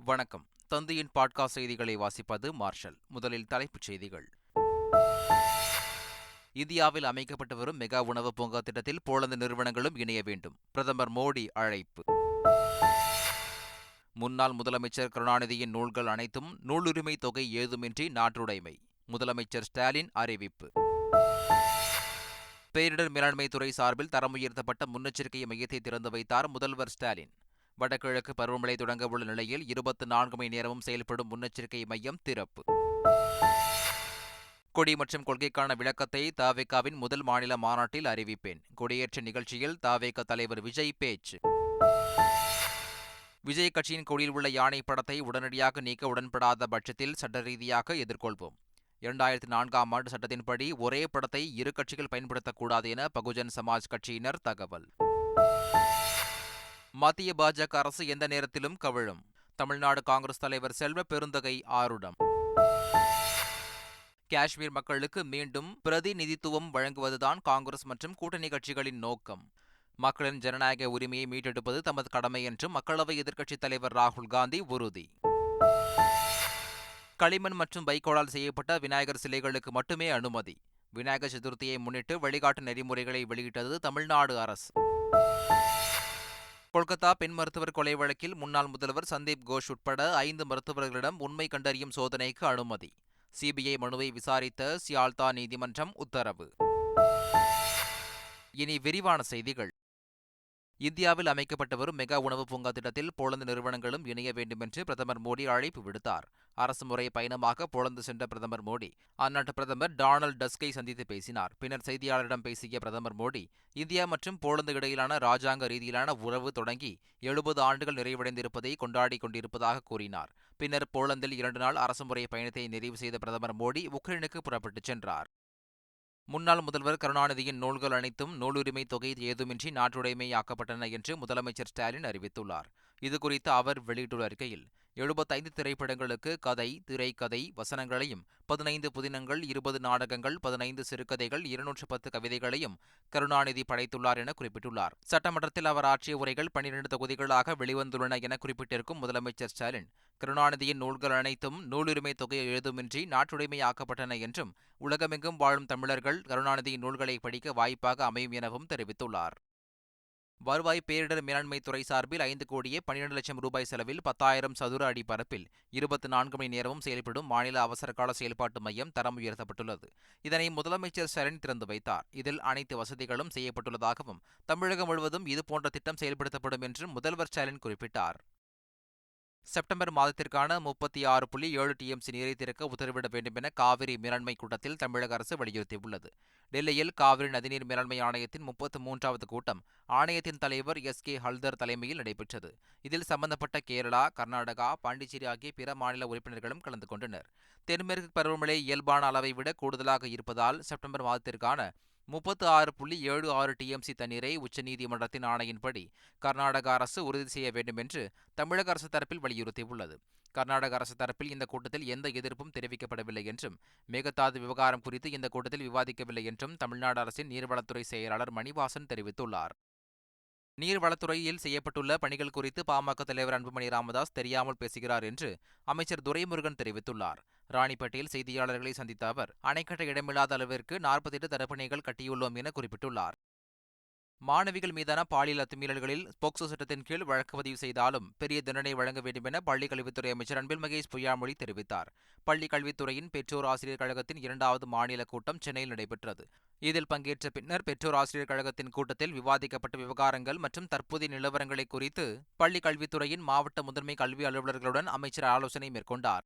வணக்கம். தந்தையின் பாட்காஸ்ட் செய்திகளை வாசிப்பது மார்ஷல். முதலில் தலைப்புச் செய்திகள். இந்தியாவில் அமைக்கப்பட்டு வரும் மெகா உணவு பூங்கா திட்டத்தில் போலந்து நிறுவனங்களும் இணைய வேண்டும். பிரதமர் மோடி அழைப்பு. முன்னாள் முதலமைச்சர் கருணாநிதியின் நூல்கள் அனைத்தும் நூலுரிமை தொகை ஏதுமின்றி நாட்டுடைமை. முதலமைச்சர் ஸ்டாலின் அறிவிப்பு. பேரிடர் மேலாண்மை துறை சார்பில் தரம் உயர்த்தப்பட்ட முன்னெச்சரிக்கை மையத்தை திறந்து வைத்தார் முதல்வர் ஸ்டாலின். வடகிழக்கு பருவமழை தொடங்க உள்ள நிலையில் 24 மணி நேரமும் செயல்படும் முன்னெச்சரிக்கை மையம் திறப்பு. கொடி மற்றும் கொள்கைக்கான விளக்கத்தை தவேகாவின் முதல் மாநில மாநாட்டில் அறிவிப்பேன். கொடியேற்ற நிகழ்ச்சியில் தவேகா தலைவர் விஜய் பேச்சு. விஜய் கட்சியின் கொடியில் உள்ள யானை படத்தை உடனடியாக நீக்க உடன்படாத பட்சத்தில் சட்ட ரீதியாக எதிர்கொள்வோம். 2004ஆம் ஆண்டு சட்டத்தின்படி ஒரே படத்தை இரு கட்சிகள் பயன்படுத்தக்கூடாது என பகுஜன் சமாஜ் கட்சியினர் தகவல். மத்திய பாஜக அரசு எந்த நேரத்திலும் கவிழும். தமிழ்நாடு காங்கிரஸ் தலைவர் செல்வ பெருந்தகை ஆருடம். காஷ்மீர் மக்களுக்கு மீண்டும் பிரதிநிதித்துவம் வழங்குவதுதான் காங்கிரஸ் மற்றும் கூட்டணி கட்சிகளின் நோக்கம். மக்களின் ஜனநாயக உரிமையை மீட்டெடுப்பது தமது கடமை என்றும் மக்களவை எதிர்க்கட்சித் தலைவர் ராகுல் காந்தி உறுதி. களிமண் மற்றும் வைக்கோலால் செய்யப்பட்ட விநாயகர் சிலைகளுக்கு மட்டுமே அனுமதி. விநாயகர் சதுர்த்தியை முன்னிட்டு வழிகாட்டு நெறிமுறைகளை வெளியிட்டது தமிழ்நாடு அரசு. கொல்கத்தா பெண் மருத்துவர் கொலை வழக்கில் முன்னாள் முதல்வர் சந்தீப் கோஷ் உட்பட 5 மருத்துவர்களிடம் உண்மை கண்டறியும் சோதனைக்கு அனுமதி. சிபிஐ மனுவை விசாரித்த சியால்தா நீதிமன்றம் உத்தரவு. இனி விரிவான செய்திகள். இந்தியாவில் அமைக்கப்பட்டு வரும் மெகா உணவு பூங்கா திட்டத்தில் போலந்து நிறுவனங்களும் இணைய வேண்டும் என்று பிரதமர் மோடி அழைப்பு விடுத்தார். அரசுமுறை பயணமாக போலந்து சென்ற பிரதமர் மோடி அந்நாட்டு பிரதமர் டொனால்ட் டஸ்கை சந்தித்து பேசினார். பின்னர் செய்தியாளரிடம் பேசிய பிரதமர் மோடி, இந்தியா மற்றும் போலந்து இடையிலான ராஜாங்க ரீதியிலான உறவு தொடங்கி 70 ஆண்டுகள் நிறைவடைந்திருப்பதை கொண்டாடிக் கொண்டிருப்பதாக கூறினார். பின்னர் போலந்தில் 2 நாள் அரசுமுறை பயணத்தை நிறைவு செய்த பிரதமர் மோடி உக்ரைனுக்கு புறப்பட்டுச் சென்றார். முன்னாள் முதல்வர் கருணாநிதியின் நூல்கள் அனைத்தும் நூலுரிமை தொகை ஏதுமின்றி நாட்டுடைமையாக்கப்பட்டன என்று முதலமைச்சர் ஸ்டாலின் அறிவித்துள்ளார். இதுகுறித்து அவர் வெளியிட்டுள்ள அறிக்கையில், 75 திரைப்படங்களுக்கு கதை, திரைக்கதை, வசனங்களையும் 15 புதினங்கள், 20 நாடகங்கள், 15 சிறுகதைகள், 210 கவிதைகளையும் கருணாநிதி படைத்துள்ளார் என குறிப்பிட்டுள்ளார். சட்டமன்றத்தில் அவர் ஆற்றிய உரைகள் 12 தொகுதிகளாக வெளிவந்துள்ளன என குறிப்பிட்டிருக்கும் முதலமைச்சர் ஸ்டாலின், கருணாநிதியின் நூல்கள் அனைத்தும் நூலுரிமை தொகை ஏதுமின்றி நாட்டுடைமையாக்கப்பட்டன என்றும், உலகமெங்கும் வாழும் தமிழர்கள் கருணாநிதியின் நூல்களை படிக்க வாய்ப்பாக அமையும் எனவும் தெரிவித்துள்ளார். வருவாய் பேரிடர் மேலாண்மை துறை சார்பில் 5 கோடியே 12 லட்சம் ரூபாய் செலவில் 10,000 சதுர அடி பரப்பில் 24 மணி நேரமும் செயல்படும் மாநில அவசரகால செயல்பாட்டு மையம் தரம் உயர்த்தப்பட்டுள்ளது. இதனை முதலமைச்சர் ஸ்டாலின் திறந்து வைத்தார். இதில் அனைத்து வசதிகளும் செய்யப்பட்டுள்ளதாகவும், தமிழகம் முழுவதும் இதுபோன்ற திட்டம் செயல்படுத்தப்படும் என்றும் முதல்வர் ஸ்டாலின் குறிப்பிட்டார். செப்டம்பர் மாதத்திற்கான 36.7 டிஎம்சி நீரை திறக்க உத்தரவிட வேண்டும் என காவிரி மேலாண்மை கூட்டத்தில் தமிழக அரசு வலியுறுத்தியுள்ளது. டெல்லியில் காவிரி நதிநீர் மேலாண்மை ஆணையத்தின் 33வது கூட்டம் ஆணையத்தின் தலைவர் கே ஹல்தர் தலைமையில் நடைபெற்றது. இதில் சம்பந்தப்பட்ட கேரளா, கர்நாடகா, பாண்டிச்சேரி ஆகிய பிற மாநில உறுப்பினர்களும் கலந்து கொண்டனர். தென்மேற்கு பருவமழை இயல்பான அளவை விட கூடுதலாக இருப்பதால் செப்டம்பர் மாதத்திற்கான 36.76 டிஎம்சி தண்ணீரை உச்சநீதிமன்றத்தின் ஆணையின்படி கர்நாடக அரசு உறுதி செய்ய வேண்டும் என்று தமிழக அரசு தரப்பில் வலியுறுத்தியுள்ளது. கர்நாடக அரசு தரப்பில் இந்த கூட்டத்தில் எந்த எதிர்ப்பும் தெரிவிக்கப்படவில்லை என்றும், மேகதாது விவகாரம் குறித்து இந்த கூட்டத்தில் விவாதிக்கவில்லை என்றும் தமிழ்நாடு அரசின் நீர்வளத்துறை செயலாளர் மணிவாசன் தெரிவித்துள்ளார். நீர்வளத்துறையில் செய்யப்பட்டுள்ள பணிகள் குறித்து பாமக தலைவர் அன்புமணி ராமதாஸ் தெரியாமல் பேசுகிறார் என்று அமைச்சர் துரைமுருகன் தெரிவித்துள்ளார். ராணிப்பேட்டையில் செய்தியாளர்களை சந்தித்த அவர், அணை கட்ட இடமில்லாத அளவிற்கு 48 தடுப்பணைகள் கட்டியுள்ளோம் என குறிப்பிட்டுள்ளார். மாணவிகள் மீதான பாலியல் அத்துமீறல்களில் போக்சோ சட்டத்தின் கீழ் வழக்கு பதிவு செய்தாலும் பெரிய தண்டனை வழங்க வேண்டும் என பள்ளிக் கல்வித்துறை அமைச்சர் அன்பில் மகேஷ் பொய்யாமொழி தெரிவித்தார். பள்ளிக் கல்வித்துறையின் பெற்றோர் ஆசிரியர் கழகத்தின் 2வது மாநில கூட்டம் சென்னையில் நடைபெற்றது. இதில் பங்கேற்ற பின்னர் பெற்றோர் ஆசிரியர் கழகத்தின் கூட்டத்தில் விவாதிக்கப்பட்ட விவகாரங்கள் மற்றும் தற்போதைய நிலவரங்களை குறித்து பள்ளிக் கல்வித்துறையின் மாவட்ட முதன்மை கல்வி அலுவலர்களுடன் அமைச்சர் ஆலோசனை மேற்கொண்டார்.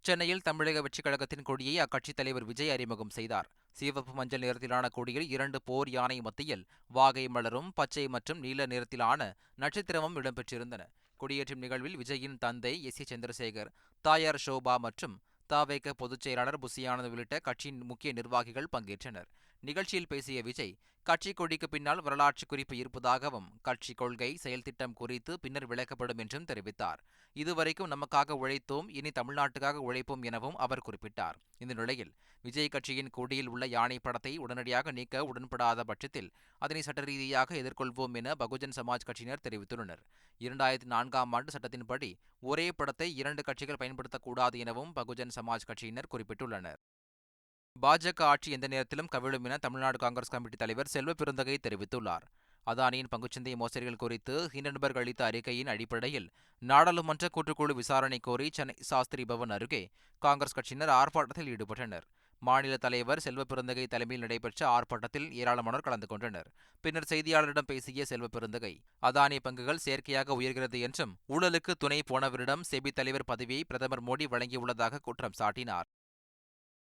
சென்னையில் தமிழக வெற்றிக் கழகத்தின் கொடியை அக்கட்சித் தலைவர் விஜய் அறிமுகம் செய்தார். சிவப்பு மஞ்சள் நிறத்திலான கொடியில் 2 போர் யானை மத்தியில் வாகை மலரும் பச்சை மற்றும் நீல நிறத்திலான நட்சத்திரமும் இடம்பெற்றிருந்தன. கொடியேற்றும் நிகழ்வில் விஜயின் தந்தை ஏ சந்திரசேகர், தாயார் ஷோபா மற்றும் தவேக பொதுச் செயலாளர் புசியானந்த் உள்ளிட்ட கட்சியின் முக்கிய நிர்வாகிகள் பங்கேற்றனர். நிகழ்ச்சியில் பேசிய விஜய், கட்சி கொடிக்கு பின்னால் வரலாற்று குறிப்பு இருப்பதாகவும், கட்சி கொள்கை, செயல் திட்டம் குறித்து பின்னர் விளக்கப்படும் என்றும் தெரிவித்தார். இதுவரைக்கும் நமக்காக உழைத்தோம், இனி தமிழ்நாட்டுக்காக உழைப்போம் எனவும் அவர் குறிப்பிட்டார். இந்த நிலையில், விஜய் கட்சியின் கொடியில் உள்ள யானை படத்தை உடனடியாக நீக்க உடன்படாத பட்சத்தில் அதனை சட்ட ரீதியாக எதிர்கொள்வோம் என பகுஜன் சமாஜ் கட்சியினர் தெரிவித்துள்ளனர். 2004ஆம் ஆண்டு சட்டத்தின்படி ஒரே படத்தை 2 கட்சிகள் பயன்படுத்தக்கூடாது எனவும் பகுஜன் சமாஜ் கட்சியினர் குறிப்பிட்டுள்ளனர். பாஜக ஆட்சி எந்த நேரத்திலும் கவிழும் என தமிழ்நாடு காங்கிரஸ் கமிட்டி தலைவர் செல்வ பெருந்தகை தெரிவித்துள்ளார். அதானியின் பங்குச்சந்தை மோசடிகள் குறித்து ஹிண்டன்பர்க் அளித்த அறிக்கையின் அடிப்படையில் நாடாளுமன்ற கூட்டுக்குழு விசாரணை கோரி சென்னை சாஸ்திரி பவன் அருகே காங்கிரஸ் கட்சியினர் ஆர்ப்பாட்டத்தில் ஈடுபட்டனர். மாநில தலைவர் செல்வ பெருந்தகை தலைமையில் நடைபெற்ற ஆர்ப்பாட்டத்தில் ஏராளமானோர் கலந்து கொண்டனர். பின்னர் செய்தியாளரிடம் பேசிய செல்வ பெருந்தகை, அதானி பங்குகள் செயற்கையாக உயர்கிறது என்றும் ஊழலுக்கு துணை போனவரிடம் செபி தலைவர் பதவியை பிரதமர் மோடி வழங்கியுள்ளதாக குற்றம் சாட்டினார்.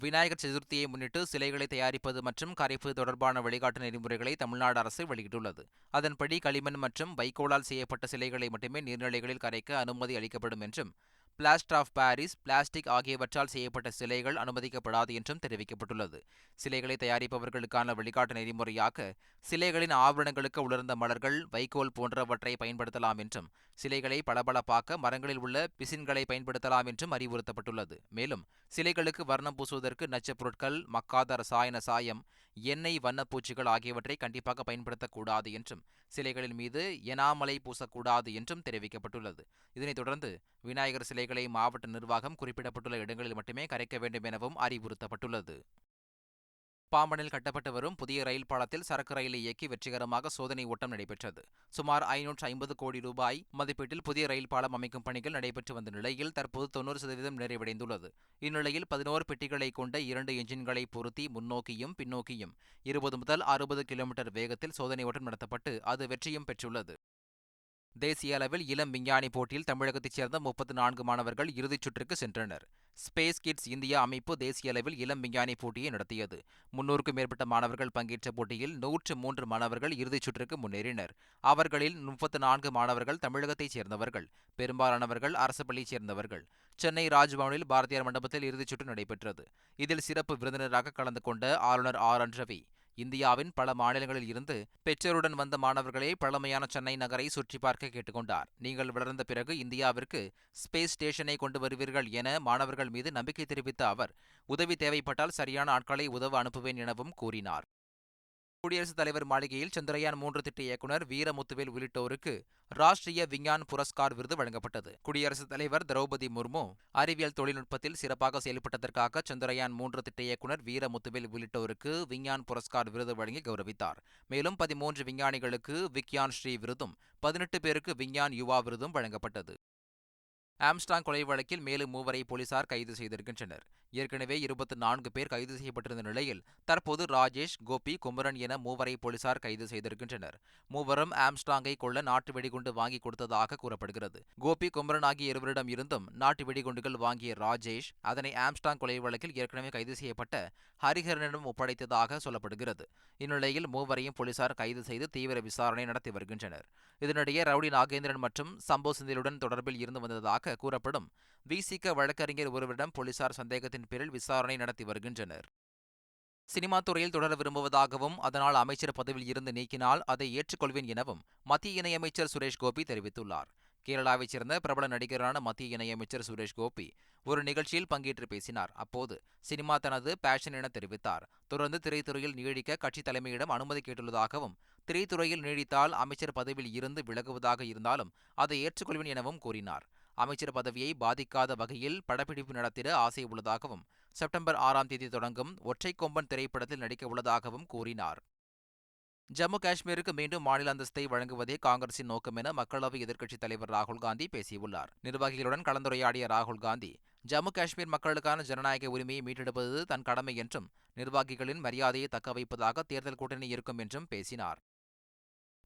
விநாயகர் சதுர்த்தியை முன்னிட்டு சிலைகளை தயாரிப்பது மற்றும் கரைப்பு தொடர்பான வழிகாட்டு நெறிமுறைகளை தமிழ்நாடு அரசு வெளியிட்டுள்ளது. அதன்படி களிமண் மற்றும் வைக்கோலால் செய்யப்பட்ட சிலைகளை மட்டுமே நீர்நிலைகளில் கரைக்க அனுமதி அளிக்கப்படும் என்றும், பிளாஸ்டர் ஆஃப் பாரிஸ், பிளாஸ்டிக் ஆகியவற்றால் செய்யப்பட்ட சிலைகள் அனுமதிக்கப்படாது என்றும் தெரிவிக்கப்பட்டுள்ளது. சிலைகளை தயாரிப்பவர்களுக்கான வழிகாட்டு நெறிமுறையாக சிலைகளின் ஆவரணங்களுக்கு உலர்ந்த மலர்கள், வைக்கோல் போன்றவற்றை பயன்படுத்தலாம் என்றும், சிலைகளை பளபளப்பாக்க மரங்களில் உள்ள பிசின்களை பயன்படுத்தலாம் என்றும் அறிவுறுத்தப்பட்டுள்ளது. மேலும் சிலைகளுக்கு வர்ணம் பூசுவதற்கு நச்சுப் பொருட்கள், மக்காத ரசாயன சாயம், எண்ணெய், வண்ணப்பூச்சிகள் ஆகியவற்றை கண்டிப்பாக பயன்படுத்தக்கூடாது என்றும், சிலைகளின் மீது எனாமலை பூசக்கூடாது என்றும் தெரிவிக்கப்பட்டுள்ளது. இதனைத் தொடர்ந்து விநாயகர் சிலைகளை மாவட்ட நிர்வாகம் குறிப்பிடப்பட்டுள்ள இடங்களில் மட்டுமே கரைக்க வேண்டும் எனவும் அறிவுறுத்தப்பட்டுள்ளது. பாம்பனில் கட்டப்பட்டு வரும் புதிய ரயில் பாலத்தில் சரக்கு ரயிலை இயக்கி வெற்றிகரமாக சோதனை ஓட்டம் நடைபெற்றது. சுமார் 550 கோடி ரூபாய் மதிப்பீட்டில் புதிய ரயில் பாலம் அமைக்கும் பணிகள் நடைபெற்று வந்த நிலையில் தற்போது 90% நிறைவடைந்துள்ளது. இந்நிலையில் 11 பெட்டிகளை கொண்ட 2 என்ஜின்களை பொருத்தி முன்னோக்கியும் பின்னோக்கியும் 20 முதல் 60 கிலோமீட்டர் வேகத்தில் சோதனை ஓட்டம் நடத்தப்பட்டு அது வெற்றியும் பெற்றுள்ளது. தேசிய அளவில் இளம் விஞ்ஞானி போட்டியில் தமிழகத்தைச் சேர்ந்த 34 மாணவர்கள் இறுதிச் சுற்றுக்கு சென்றனர். ஸ்பேஸ் கிட்ஸ் இந்தியா அமைப்பு தேசிய அளவில் இளம் விஞ்ஞானி போட்டியை நடத்தியது. 300க்கும் மேற்பட்ட மாணவர்கள் பங்கேற்ற போட்டியில் 103 மாணவர்கள் இறுதிச் சுற்றுக்கு முன்னேறினர். அவர்களில் 34 மாணவர்கள் தமிழகத்தைச் சேர்ந்தவர்கள். பெரும்பாலானவர்கள் அரசு பள்ளியைச் சேர்ந்தவர்கள். சென்னை ராஜ்பவனில் பாரதியார் மண்டபத்தில் இறுதிச் சுற்று நடைபெற்றது. இதில் சிறப்பு விருந்தினராக கலந்து கொண்ட ஆளுநர் ஆர். ரவி, இந்தியாவின் பல மாநிலங்களில் இருந்து பெற்றோருடன் வந்த மாணவர்களை பழமையான சென்னை நகரை சுற்றி பார்க்க கேட்டுக்கொண்டார். நீங்கள் வளர்ந்த பிறகு இந்தியாவிற்கு ஸ்பேஸ் ஸ்டேஷனை கொண்டு வருவீர்கள் என மாணவர்கள் மீது நம்பிக்கை தெரிவித்த அவர், உதவி தேவைப்பட்டால் சரியான ஆட்களை உதவ அனுப்புவேன் எனவும் கூறினார். குடியரசுத் தலைவர் மாளிகையில் சந்திரயான் 3 திட்ட இயக்குநர் வீரமுத்துவேல் உள்ளிட்டோருக்கு ராஷ்டிரிய விஞ்ஞான் புரஸ்கார் விருது வழங்கப்பட்டது. குடியரசுத் தலைவர் திரௌபதி முர்மு அறிவியல் தொழில்நுட்பத்தில் சிறப்பாக செயல்பட்டதற்காக சந்திரயான் 3 திட்ட இயக்குநர் வீரமுத்துவேல் உள்ளிட்டோருக்கு விஞ்ஞான் புரஸ்கார் விருது வழங்கி கௌரவித்தார். மேலும் 13 விஞ்ஞானிகளுக்கு விக்யான் ஸ்ரீ விருதும் 18 பேருக்கு விஞ்ஞான் யுவா விருதும் வழங்கப்பட்டது. ஆம்ஸ்ட்ராங் கொலை வழக்கில் மேலும் 3 போலீசார் கைது செய்திருக்கின்றனர். ஏற்கனவே 24 பேர் கைது செய்யப்பட்டிருந்த நிலையில் தற்போது ராஜேஷ், கோபி, குமரன் என 3 போலீசார் கைது செய்திருக்கின்றனர். மூவரும் ஆம்ஸ்ட்ராங்கை கொல்ல நாட்டு வெடிகுண்டு வாங்கி கொடுத்ததாக கூறப்படுகிறது. கோபி, குமரன் ஆகிய இருவரிடம் இருந்தும் நாட்டு வெடிகுண்டுகள் வாங்கிய ராஜேஷ் அதனை ஆம்ஸ்ட்ராங் கொலை வழக்கில் ஏற்கனவே கைது செய்யப்பட்ட ஹரிஹரனிடம் ஒப்படைத்ததாக சொல்லப்படுகிறது. இந்நிலையில் 3 போலீசார் கைது செய்து தீவிர விசாரணை நடத்தி வருகின்றனர். இதனிடையே ரவுடி நாகேந்திரன் மற்றும் சம்போ செந்திலுடன் தொடர்பில் இருந்து வந்ததாக கூறப்படும் விசிக வழக்கறிஞர் ஒருவரிடம் போலீசார் சந்தேகத்தின் பேரில் விசாரணை நடத்தி வருகின்றனர். சினிமா துறையில் தொடர விரும்புவதாகவும் அதனால் அமைச்சர் பதவியில் இருந்து நீக்கினால் அதை ஏற்றுக்கொள்வேன் எனவும் மத்திய இணையமைச்சர் சுரேஷ் கோபி தெரிவித்துள்ளார். கேரளாவைச் சேர்ந்த பிரபல நடிகரான மத்திய இணையமைச்சர் சுரேஷ் கோபி ஒரு நிகழ்ச்சியில் பங்கேற்று பேசினார். அப்போது சினிமா தனது பேஷன் என தெரிவித்தார். தொடர்ந்து திரைத்துறையில் நீடிக்க கட்சி தலைமையிடம் அனுமதி கேட்டுள்ளதாகவும், திரைத்துறையில் நீடித்தால் அமைச்சர் பதவியில் இருந்து விலகுவதாக இருந்தாலும் அதை ஏற்றுக்கொள்வேன் எனவும் கூறினார். அமைச்சர் பதவியை பாதிக்காத வகையில் படப்பிடிப்பு நடத்திட ஆசை உள்ளதாகவும், செப்டம்பர் 6ஆம் தேதி தொடங்கும் ஒற்றை கொம்பன் திரைப்படத்தில் நடிக்க உள்ளதாகவும் கூறினார். ஜம்மு காஷ்மீருக்கு மீண்டும் மாநில அந்தஸ்தை வழங்குவதே காங்கிரசின் நோக்கம் என மக்களவை எதிர்க்கட்சித் தலைவர் ராகுல் காந்தி பேசியுள்ளார். நிர்வாகிகளுடன் கலந்துரையாடிய ராகுல் காந்தி, ஜம்மு காஷ்மீர் மக்களுக்கான ஜனநாயக உரிமையை மீட்டெடுப்பது தன் கடமை என்றும், நிர்வாகிகளின் மரியாதையை தக்கவைப்பதாக தேர்தல் கூட்டணி இருக்கும் என்றும் பேசினார்.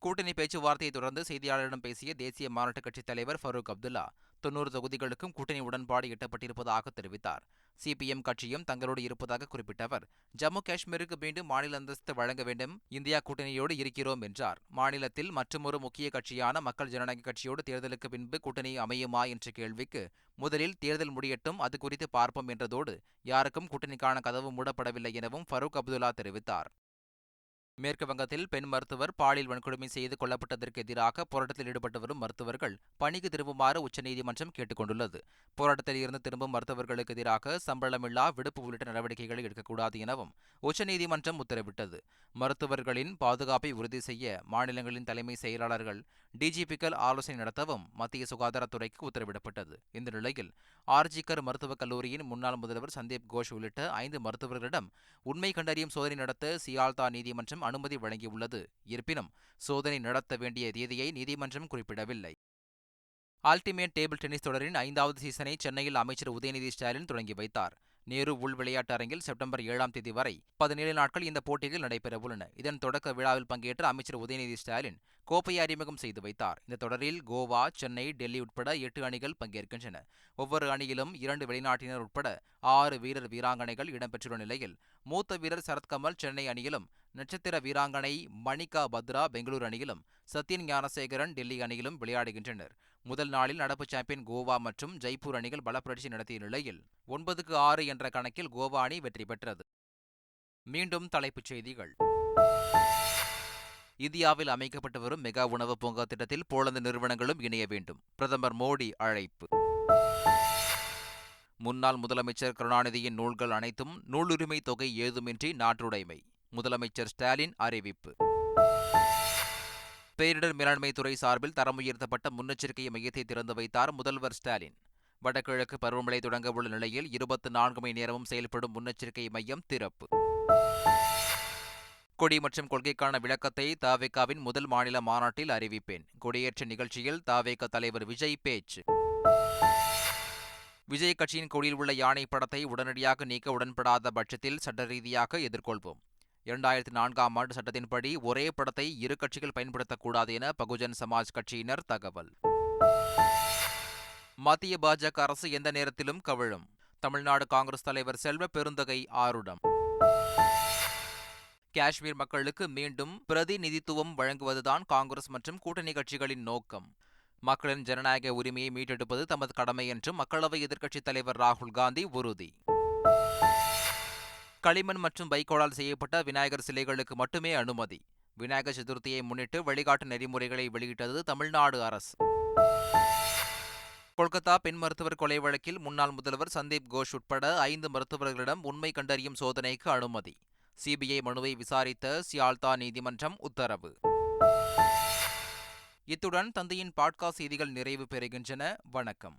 கூட்டணி பேச்சுவார்த்தையை தொடர்ந்து செய்தியாளர்களிடம் பேசிய தேசிய மாநாட்டுக் கட்சித் தலைவர் ஃபரூக் அப்துல்லா, 90 தொகுதிகளுக்கும் கூட்டணி உடன்பாடு எட்டப்பட்டிருப்பதாக தெரிவித்தார். சிபிஎம் கட்சியும் தங்களோடு இருப்பதாக குறிப்பிட்ட அவர், ஜம்மு காஷ்மீருக்கு மீண்டும் மாநில அந்தஸ்து வழங்க வேண்டும், இந்தியா கூட்டணியோடு இருக்கிறோம் என்றார். மாநிலத்தில் மற்றுமொரு முக்கிய கட்சியான மக்கள் ஜனநாயக கட்சியோடு தேர்தலுக்கு பின்பு கூட்டணி அமையுமா என்ற கேள்விக்கு, முதலில் தேர்தல் முடியட்டும், அது குறித்து பார்ப்போம் என்றதோடு, யாருக்கும் கூட்டணிக்கான கதவு மூடப்படவில்லை எனவும் ஃபரூக் அப்துல்லா தெரிவித்தார். மேற்கு வங்கத்தில் பெண் மருத்துவர் பாலியல் வன்கொடுமை செய்து கொல்லப்பட்டதற்கு எதிராக போராட்டத்தில் ஈடுபட்டு வரும் மருத்துவர்கள் பணிக்கு திரும்புமாறு உச்சநீதிமன்றம் கேட்டுக் கொண்டுள்ளது. போராட்டத்தில் இருந்து திரும்பும் மருத்துவர்களுக்கு எதிராக சம்பளமில்லா விடுப்பு உள்ளிட்ட நடவடிக்கைகளை எடுக்கக்கூடாது எனவும் உச்சநீதிமன்றம் உத்தரவிட்டது. மருத்துவர்களின் பாதுகாப்பை உறுதி செய்ய மாநிலங்களின் தலைமை செயலாளர்கள், டிஜிபிக்கள் ஆலோசனை நடத்தவும் மத்திய சுகாதாரத்துறைக்கு உத்தரவிடப்பட்டது. இந்த நிலையில் ஆர்ஜிகர் மருத்துவக் கல்லூரியின் முன்னாள் முதல்வர் சந்தீப் கோஷ் உள்ளிட்ட 5 மருத்துவர்களிடம் உண்மை கண்டறியும் சோதனை நடத்த சியால்தா நீதிமன்றம் அனுமதி வழங்கியுள்ளது. இருப்பினும் சோதனை நடத்த வேண்டிய தேதியை நீதிமன்றம் குறிப்பிடவில்லை. அல்டிமேட் டேபிள் டென்னிஸ் தொடரின் 5வது சீசனை சென்னையில் அமைச்சர் உதயநிதி ஸ்டாலின் தொடங்கி வைத்தார். நேரு உள் விளையாட்டு அரங்கில் செப்டம்பர் 7ஆம் தேதி வரை 17 நாட்கள் இந்த போட்டிகள் நடைபெறவுள்ளன. இதன் தொடக்க விழாவில் பங்கேற்ற அமைச்சர் உதயநிதி ஸ்டாலின் கோப்பையை அறிமுகம் செய்து வைத்தார். இந்த தொடரில் கோவா, சென்னை, டெல்லி உட்பட 8 அணிகள் பங்கேற்கின்றன. ஒவ்வொரு அணியிலும் 2 வெளிநாட்டினர் உட்பட 6 வீரர் வீராங்கனைகள் இடம்பெற்றுள்ள நிலையில் மூத்த வீரர் சரத்கமல் சென்னை அணியிலும், நட்சத்திர வீராங்கனை மணிகா பத்ரா பெங்களூரு அணியிலும், சத்யன் ஞானசேகரன் டெல்லி அணியிலும் விளையாடுகின்றனர். முதல் நாளில் நடப்பு சாம்பியன் கோவா மற்றும் ஜெய்ப்பூர் அணிகள் பலப்பரட்சி நடத்திய நிலையில் 9-6 என்ற கணக்கில் கோவா அணி வெற்றி பெற்றது. மீண்டும் தலைப்புச் செய்திகள். இந்தியாவில் அமைக்கப்பட்டு வரும் மெகா உணவு பூங்கா திட்டத்தில் போலந்து நிறுவனங்களும் இணைய வேண்டும். பிரதமர் மோடி அழைப்பு. முன்னாள் முதலமைச்சர் கருணாநிதியின் நூல்கள் அனைத்தும் நூலுரிமை தொகை ஏதுமின்றி நாட்டுடைமை. முதலமைச்சர் ஸ்டாலின் அறிவிப்பு. பேரிடர் மேலாண்மை துறை சார்பில் தரம் உயர்த்தப்பட்ட முன்னெச்சரிக்கை மையத்தை திறந்து வைத்தார் முதல்வர் ஸ்டாலின். வடகிழக்கு பருவமழை தொடங்க உள்ள நிலையில் 24 மணி நேரமும் செயல்படும் முன்னெச்சரிக்கை மையம் திறப்பு. கொடி மற்றும் கொள்கைக்கான விளக்கத்தை தவேகாவின் முதல் மாநில மாநாட்டில் அறிவிப்பேன். கொடியேற்ற நிகழ்ச்சியில் தவேகா தலைவர் விஜய் பேச்சு. விஜய் கட்சியின் கொடியில் உள்ள யானை படத்தை உடனடியாக நீக்க உடன்படாத பட்சத்தில் சட்ட ரீதியாக எதிர்கொள்வோம். 2004ஆம் ஆண்டு சட்டத்தின்படி ஒரே படத்தை இரு கட்சிகள் பயன்படுத்தக்கூடாது என பகுஜன் சமாஜ் கட்சியினர் தகவல். மத்திய பாஜக அரசு எந்த நேரத்திலும் கவிழும். தமிழ்நாடு காங்கிரஸ் தலைவர் செல்வ பெருந்தகை ஆருடம். காஷ்மீர் மக்களுக்கு மீண்டும் பிரதிநிதித்துவம் வழங்குவதுதான் காங்கிரஸ் மற்றும் கூட்டணி கட்சிகளின் நோக்கம். மக்களின் ஜனநாயக உரிமையை மீட்டெடுப்பது தமது கடமை என்றும் மக்களவை எதிர்க்கட்சித் தலைவர் ராகுல் காந்தி உறுதி. களிமண் மற்றும் வைக்கோலால் செய்யப்பட்ட விநாயகர் சிலைகளுக்கு மட்டுமே அனுமதி. விநாயகர் சதுர்த்தியை முன்னிட்டு வழிகாட்டு நெறிமுறைகளை வெளியிட்டது தமிழ்நாடு அரசு. கொல்கத்தா பெண் மருத்துவர் கொலை வழக்கில் முன்னாள் முதல்வர் சந்தீப் கோஷ் உட்பட 5 மருத்துவர்களிடம் உண்மை கண்டறியும் சோதனைக்கு அனுமதி. சிபிஐ மனுவை விசாரித்த சியால்தா நீதிமன்றம் உத்தரவு. இத்துடன் தந்தையின் பாட்காஸ்ட் செய்திகள் நிறைவு பெறுகின்றன. வணக்கம்.